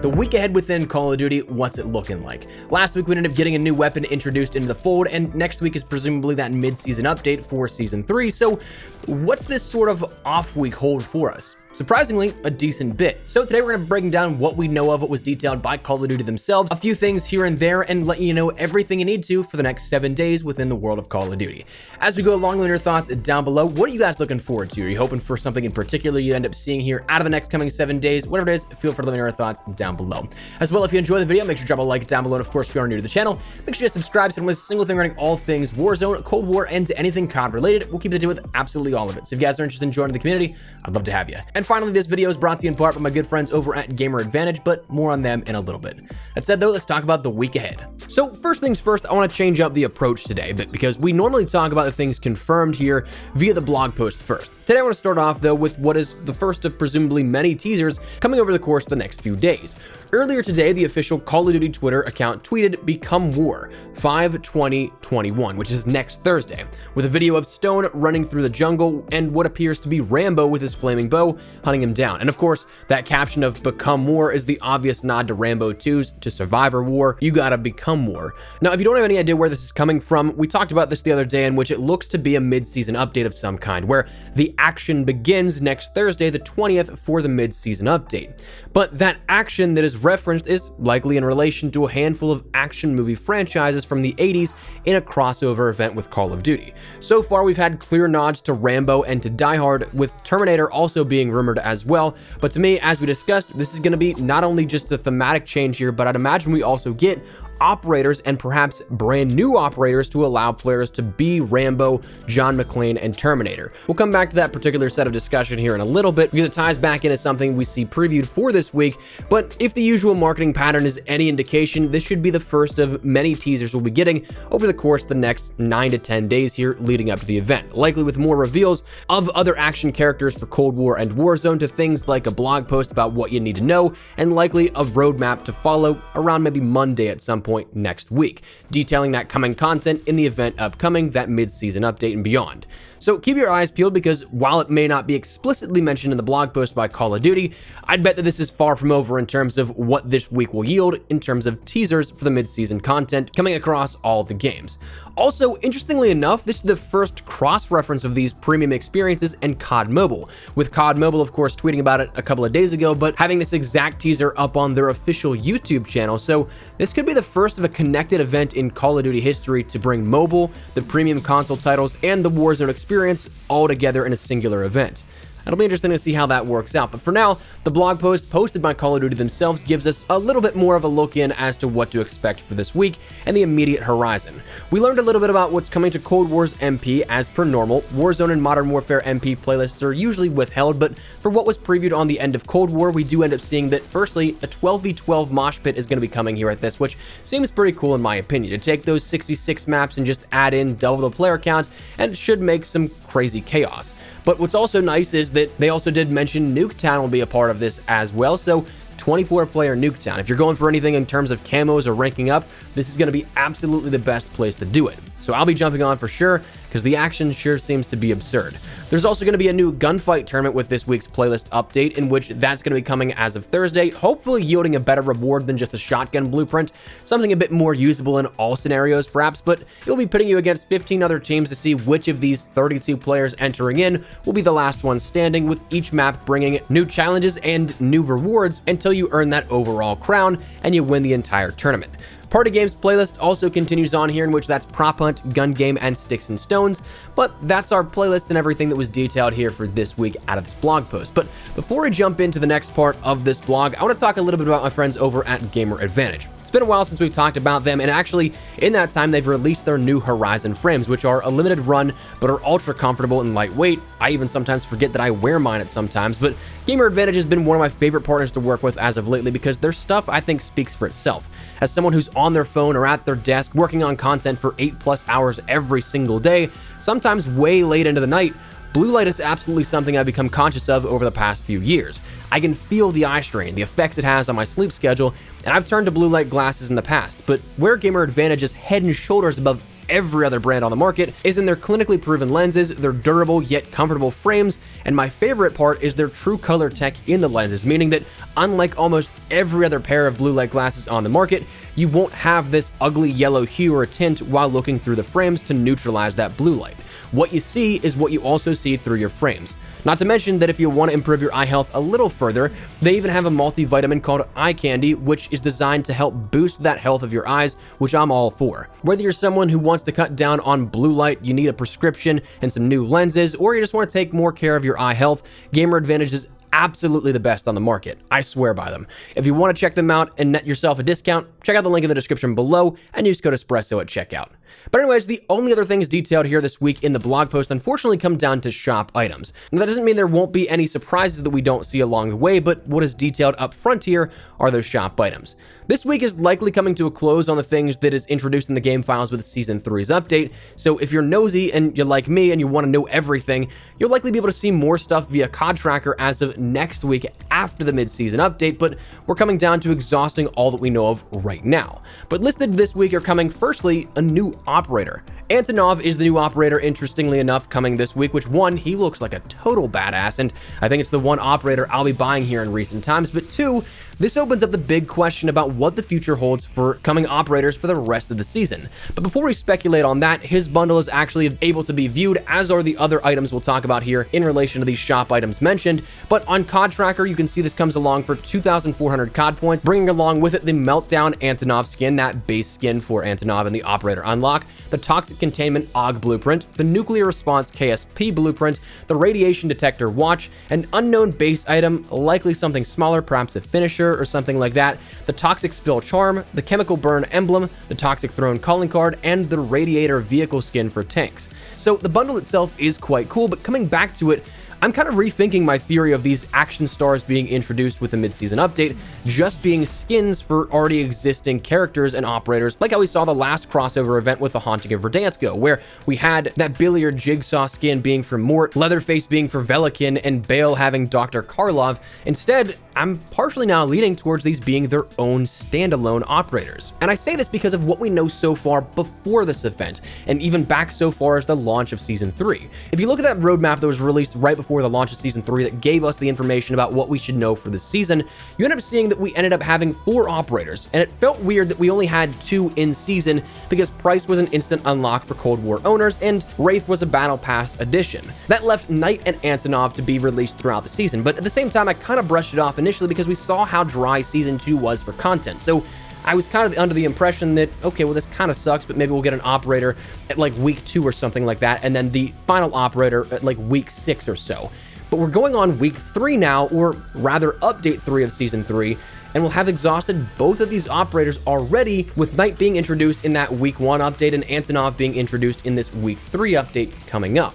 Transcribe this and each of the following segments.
The week ahead within Call of Duty, what's it looking like? Last week we ended up getting a new weapon introduced into the fold, and next week is presumably that mid-season update for Season 3, so what's this sort of off week hold for us? Surprisingly, a decent bit. So today we're going to be breaking down what we know of what was detailed by Call of Duty themselves, a few things here and there, and let you know everything you need to for the next 7 days within the world of Call of Duty. As we go along, leave your thoughts down below. What are you guys looking forward to? Are you hoping for something in particular you end up seeing here out of the next coming 7 days? Whatever it is, feel free to leave your thoughts down below. As well, if you enjoy the video, make sure to drop a like down below. And of course, if you are new to the channel, make sure you subscribe so you don't miss a single thing regarding all things Warzone, Cold War, and anything COD related. We'll keep it to do with absolutely all of it. So if you guys are interested in joining the community, I'd love to have you. And finally, this video is brought to you in part by my good friends over at Gamer Advantage, but more on them in a little bit. That said though, let's talk about the week ahead. So first things first, I want to change up the approach today a bit because we normally talk about the things confirmed here via the blog post first. Today I want to start off though with what is the first of presumably many teasers coming over the course of the next few days. Earlier today, the official Call of Duty Twitter account tweeted "Become War 5/20/21," which is next Thursday, with a video of Stone running through the jungle and what appears to be Rambo with his flaming bow hunting him down. And of course, that caption of "Become War" is the obvious nod to Rambo 2's "To Survivor War, you gotta become war." Now, if you don't have any idea where this is coming from, we talked about this the other day, in which it looks to be a mid-season update of some kind, where the action begins next Thursday, the 20th, for the mid-season update. But that action that is referenced is likely in relation to a handful of action movie franchises from the 80s in a crossover event with Call of Duty. So far, we've had clear nods to Rambo and to Die Hard, with Terminator also being rumored as well. But to me, as we discussed, this is going to be not only just a thematic change here, but I'd imagine we also get operators and perhaps brand new operators to allow players to be Rambo, John McClane, and Terminator. We'll come back to that particular set of discussion here in a little bit because it ties back into something we see previewed for this week. But if the usual marketing pattern is any indication, this should be the first of many teasers we'll be getting over the course of the next 9 to 10 days here leading up to the event, likely with more reveals of other action characters for Cold War and Warzone, to things like a blog post about what you need to know, and likely a roadmap to follow around maybe Monday at some point next week, detailing that coming content in the event upcoming, that mid-season update and beyond. So keep your eyes peeled, because while it may not be explicitly mentioned in the blog post by Call of Duty, I'd bet that this is far from over in terms of what this week will yield in terms of teasers for the mid-season content coming across all the games. Also, interestingly enough, this is the first cross-reference of these premium experiences and COD Mobile, with COD Mobile, of course, tweeting about it a couple of days ago, but having this exact teaser up on their official YouTube channel. So this could be the first of a connected event in Call of Duty history to bring mobile, the premium console titles, and the Warzone experience all together in a singular event. It'll be interesting to see how that works out. But for now, the blog post posted by Call of Duty themselves gives us a little bit more of a look in as to what to expect for this week and the immediate horizon. We learned a little bit about what's coming to Cold War's MP as per normal. Warzone and Modern Warfare MP playlists are usually withheld, but for what was previewed on the end of Cold War, we do end up seeing that firstly, a 12v12 mosh pit is going to be coming here at this, which seems pretty cool in my opinion, to take those 6v6 maps and just add in double the player count, and it should make some crazy chaos. But what's also nice is that they also did mention Nuketown will be a part of this as well, so 24-player Nuketown. If you're going for anything in terms of camos or ranking up, this is going to be absolutely the best place to do it. So I'll be jumping on for sure, because the action sure seems to be absurd. There's also going to be a new gunfight tournament with this week's playlist update, in which that's going to be coming as of Thursday, hopefully yielding a better reward than just a shotgun blueprint, something a bit more usable in all scenarios perhaps, but it'll be pitting you against 15 other teams to see which of these 32 players entering in will be the last one standing, with each map bringing new challenges and new rewards until you earn that overall crown and you win the entire tournament. Party Games playlist also continues on here, in which that's Prop Hunt, Gun Game, and Sticks and Stones, but that's our playlist and everything that was detailed here for this week out of this blog post. But before we jump into the next part of this blog, I want to talk a little bit about my friends over at Gamer Advantage. It's been a while since we've talked about them, and actually in that time they've released their new Horizon frames, which are a limited run but are ultra comfortable and lightweight. I even sometimes forget that I wear mine at sometimes, but Gamer Advantage has been one of my favorite partners to work with as of lately, because their stuff I think speaks for itself. As someone who's on their phone or at their desk working on content for 8+ hours every single day, sometimes way late into the night, blue light is absolutely something I've become conscious of over the past few years. I can feel the eye strain, the effects it has on my sleep schedule, and I've turned to blue light glasses in the past, but where Gamer Advantage is head and shoulders above every other brand on the market is in their clinically proven lenses, their durable yet comfortable frames, and my favorite part is their true color tech in the lenses, meaning that unlike almost every other pair of blue light glasses on the market, you won't have this ugly yellow hue or tint while looking through the frames to neutralize that blue light. What you see is what you also see through your frames. Not to mention that if you want to improve your eye health a little further, they even have a multivitamin called Eye Candy, which is designed to help boost that health of your eyes, which I'm all for. Whether you're someone who wants to cut down on blue light, you need a prescription and some new lenses, or you just want to take more care of your eye health, Gamer Advantage is absolutely the best on the market. I swear by them. If you want to check them out and net yourself a discount, check out the link in the description below and use code Espresso at checkout. But anyways, the only other things detailed here this week in the blog post unfortunately come down to shop items. Now, that doesn't mean there won't be any surprises that we don't see along the way, but what is detailed up front here are those shop items. This week is likely coming to a close on the things that is introduced in the game files with Season 3's update, so if you're nosy and you're like me and you want to know everything, you'll likely be able to see more stuff via COD Tracker as of next week after the mid-season update, but we're coming down to exhausting all that we know of right now. But listed this week are coming, firstly, a new operator. Antonov is the new operator, interestingly enough, coming this week, which one, he looks like a total badass, and I think it's the one operator I'll be buying here in recent times, but two, this opens up the big question about what the future holds for coming operators for the rest of the season. But before we speculate on that, his bundle is actually able to be viewed, as are the other items we'll talk about here in relation to these shop items mentioned. But on COD Tracker, you can see this comes along for 2,400 COD points, bringing along with it the Meltdown Antonov skin, that base skin for Antonov and the operator unlock, the Toxic Containment AUG blueprint, the Nuclear Response KSP blueprint, the Radiation Detector watch, an unknown base item, likely something smaller, perhaps a finisher or something like that, the Toxic Spill charm, the Chemical Burn emblem, the Toxic Throne calling card, and the Radiator vehicle skin for tanks. So the bundle itself is quite cool, but coming back to it, I'm kind of rethinking my theory of these action stars being introduced with the mid-season update just being skins for already existing characters and operators, like how we saw the last crossover event with the Haunting of Verdansk, where we had that Billiard Jigsaw skin being for Mort, Leatherface being for Velikin, and Bale having Dr. Karlov. Instead, I'm partially now leaning towards these being their own standalone operators. And I say this because of what we know so far before this event, and even back so far as the launch of Season 3. If you look at that roadmap that was released right before the launch of Season 3 that gave us the information about what we should know for this season, you end up seeing that we ended up having 4 operators, and it felt weird that we only had 2 in season because Price was an instant unlock for Cold War owners and Wraith was a Battle Pass addition. That left Knight and Antonov to be released throughout the season, but at the same time I kind of brushed it off initially because we saw how dry Season 2 was for content. So I was kind of under the impression that, okay, well, this kind of sucks, but maybe we'll get an operator at like week 2 or something like that, and then the final operator at like week 6 or so. But we're going on week 3 now, or rather update 3 of Season 3, and we'll have exhausted both of these operators already, with Knight being introduced in that week 1 update and Antonov being introduced in this week 3 update coming up.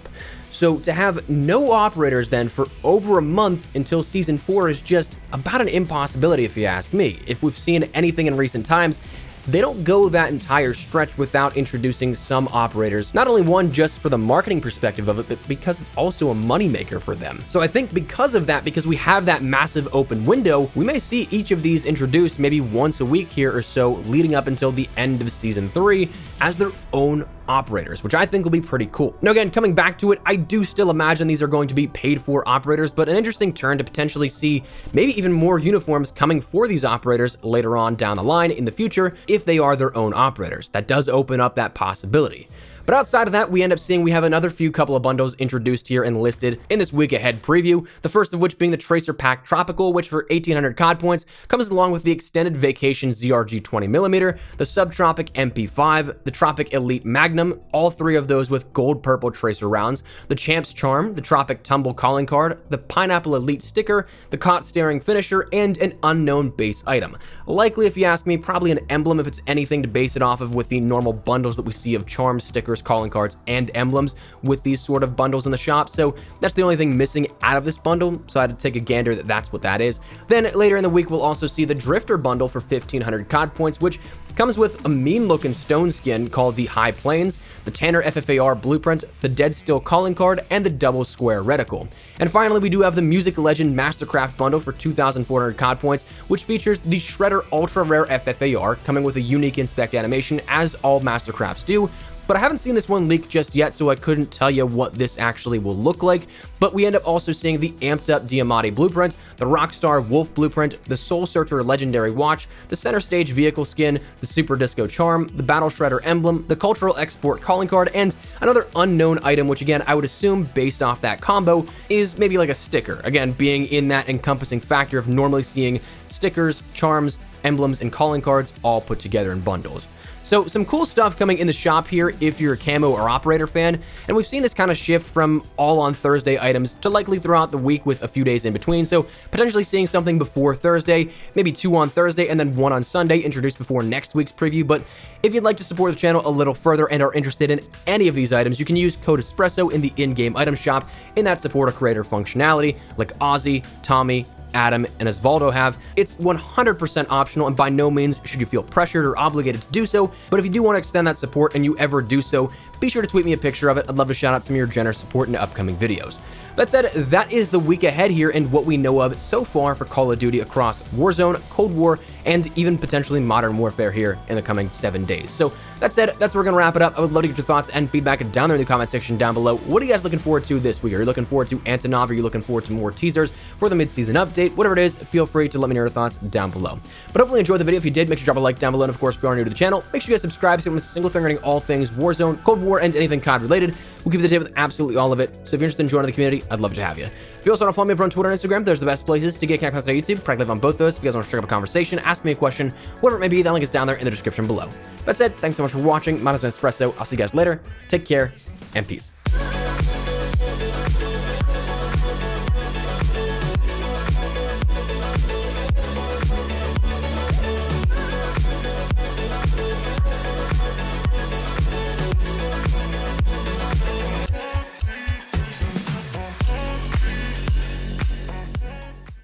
So to have no operators then for over a month until Season 4 is just about an impossibility if you ask me. If we've seen anything in recent times, they don't go that entire stretch without introducing some operators. Not only one just for the marketing perspective of it, but because it's also a moneymaker for them. So I think because of that, because we have that massive open window, we may see each of these introduced maybe once a week here or so leading up until the end of Season 3 as their own operators, which I think will be pretty cool. Now again, coming back to it, I do still imagine these are going to be paid for operators, but an interesting turn to potentially see maybe even more uniforms coming for these operators later on down the line in the future if they are their own operators. That does open up that possibility. But outside of that, we end up seeing we have another few couple of bundles introduced here and listed in this week ahead preview. The first of which being the Tracer Pack Tropical, which for 1,800 COD points comes along with the Extended Vacation ZRG 20mm, the Subtropic MP5, the Tropic Elite Magnum, all 3 of those with gold purple tracer rounds, the Champ's Charm, the Tropic Tumble Calling Card, the Pineapple Elite Sticker, the Caught Staring Finisher, and an unknown base item. Likely, if you ask me, probably an emblem if it's anything to base it off of with the normal bundles that we see of charms, stickers, calling cards, and emblems with these sort of bundles in the shop. So that's the only thing missing out of this bundle, so I had to take a gander that that's what that is. Then later in the week, we'll also see the Drifter bundle for 1,500 COD points, which comes with a mean-looking stone skin called the High Plains, the Tanner FFAR blueprint, the Dead Still calling card, and the Double Square reticle. And finally, we do have the Music Legend Mastercraft bundle for 2,400 COD points, which features the Shredder Ultra Rare FFAR, coming with a unique inspect animation, as all Mastercrafts do, but I haven't seen this one leak just yet, so I couldn't tell you what this actually will look like. But we end up also seeing the amped up Diamante blueprint, the Rockstar Wolf blueprint, the Soul Searcher legendary watch, the center stage vehicle skin, the Super Disco charm, the Battle Shredder emblem, the cultural export calling card, and another unknown item, which again, I would assume based off that combo is maybe like a sticker. Again, being in that encompassing factor of normally seeing stickers, charms, emblems, and calling cards all put together in bundles. So some cool stuff coming in the shop here if you're a camo or operator fan, and we've seen this kind of shift from all on Thursday items to likely throughout the week with a few days in between, so potentially seeing something before Thursday, maybe 2 on Thursday, and then 1 on Sunday introduced before next week's preview. But if you'd like to support the channel a little further and are interested in any of these items, you can use code ESPRESSO in the in-game item shop in that support a creator functionality like Ozzy, Tommy, Adam, and Osvaldo have. It's 100% optional, and by no means should you feel pressured or obligated to do so, but if you do want to extend that support and you ever do so, be sure to tweet me a picture of it. I'd love to shout out some of your generous support in upcoming videos. That said, that is the week ahead here and what we know of so far for Call of Duty across Warzone, Cold War, and even potentially Modern Warfare here in the coming 7 days. So that said, that's where we're going to wrap it up. I would love to get your thoughts and feedback down there in the comment section down below. What are you guys looking forward to this week? Are you looking forward to Antonov? Are you looking forward to more teasers for the mid-season update? Whatever it is, feel free to let me know your thoughts down below. But hopefully you enjoyed the video. If you did, make sure to drop a like down below. And of course, if you are new to the channel, make sure you guys subscribe so you don't miss a single thing regarding all things Warzone, Cold War, and anything COD related. We'll keep you up to date with absolutely all of it. So if you're interested in joining the community, I'd love to have you. If you also want to follow me over on Twitter and Instagram, there's the best places to get connected on YouTube. Practically live on both those. If you guys want to strike up a conversation, ask me a question, whatever it may be, that link is down there in the description below. That said, thanks so much for watching. My name is Espresso. I'll see you guys later. Take care and peace.